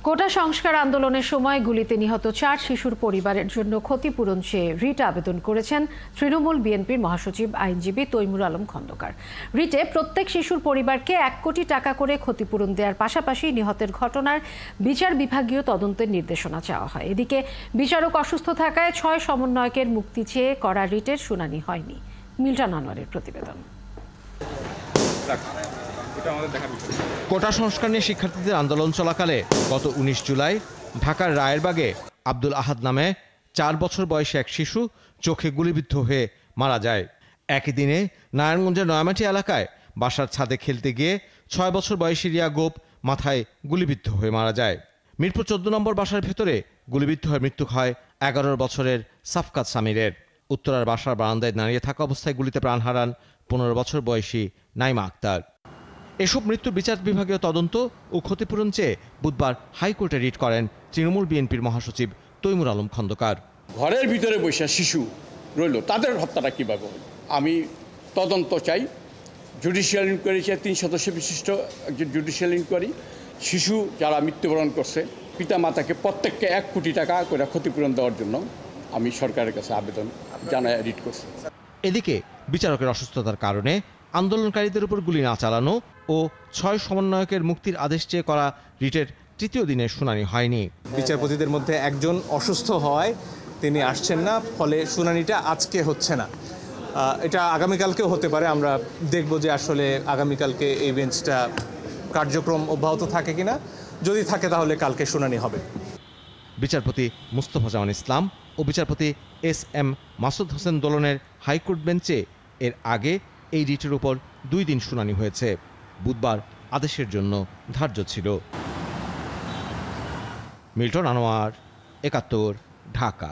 কোটা সংস্কার আন্দোলনের সময় গুলিতে নিহত 4 শিশুর পরিবারের জন্য ক্ষতিপূরণ চেয়ে রিট আবেদন করেছেন তৃণমূল বিএনপির মহাসচিব আইনজীবী তৈমুর আলম খন্দকার। রিটে প্রত্যেক শিশুর পরিবারকে 1 কোটি টাকা করে ক্ষতিপূরণ দেওয়ার পাশাপাশি নিহতের ঘটনার বিচার বিভাগীয় তদন্তের নির্দেশনা চাওয়া হয়। এদিকে বিচারক অসুস্থ থাকায় 6 সমন্বয়কের মুক্তি চেয়ে করা রিটের শুনানি হয়নি। মিল্টন আনোয়ারের প্রতিবেদন। কোটা সংস্কার নিয়ে শিক্ষার্থীদের আন্দোলন চলাকালে গত 19 জুলাই ঢাকার রায়েরবাগে আব্দুল আহাদ নামে 4 বছর বয়সী এক শিশু চোখে গুলিবিদ্ধ হয়ে মারা যায়। একই দিনে নারায়ণগঞ্জের নয়ামাটি এলাকায় বাসার ছাদে খেলতে গিয়ে 6 বছর বয়সী রিয়া গোপ মাথায় গুলিবিদ্ধ হয়ে মারা যায়। মিরপুর 14 নম্বর বাসার ভেতরে গুলিবিদ্ধ হয়ে মৃত্যু হয় 11 বছরের সাফকাত সামিরের। উত্তরার বাসার বারান্দায় দাঁড়িয়ে থাকা অবস্থায় গুলিতে প্রাণ হারান 15 বছর বয়সী নাইমা আক্তার। এসব মৃত্যুর বিচার বিভাগীয় তদন্ত ও ক্ষতিপূরণ চেয়ে বুধবার হাইকোর্টে রিট করেন তৃণমূল বিএনপির মহাসচিব তৈমুর আলম খন্দকার। ঘরের ভিতরে বসে শিশু রইল, তাদের হত্যাটা কীভাবে হল? আমি তদন্ত চাই। জুডিশিয়াল ইনকোয়ারি চাই, 3 সদস্য বিশিষ্ট একজন জুডিশিয়াল ইনকোয়ারি। শিশু যারা মৃত্যুবরণ করছে পিতা মাতাকে প্রত্যেককে 1 কোটি টাকা করে ক্ষতিপূরণ দেওয়ার জন্য আমি সরকারের কাছে আবেদন জানায় রিট করছি। এদিকে বিচারকের অসুস্থতার কারণে আন্দোলনকারীদের উপর গুলি না চালানো ও 6 সমন্বয়কের মুক্তির আদেশ চেয়ে করা রিটের তৃতীয় দিনের শুনানি হয়নি। বিচারপতিদের মধ্যে একজন অসুস্থ হওয়ায় তিনি আসছেন না, ফলে শুনানিটা আজকে হচ্ছে না। এটা আগামীকালকেও হতে পারে। আমরা দেখব যে আসলে আগামীকালকে এই বেঞ্চটা কার্যক্রম অব্যাহত থাকে কিনা। যদি থাকে তাহলে কালকে শুনানি হবে। বিচারপতি মুস্তফা জামান ইসলাম ও বিচারপতি SM মাসুদ হোসেন দোলনের হাইকোর্ট বেঞ্চে এর আগে এই রিটের উপর 2 দিন শুনানি হয়েছে। বুধবার আদেশের জন্য ধার্য ছিল। মিল্টন আনোয়ার, 71, ঢাকা।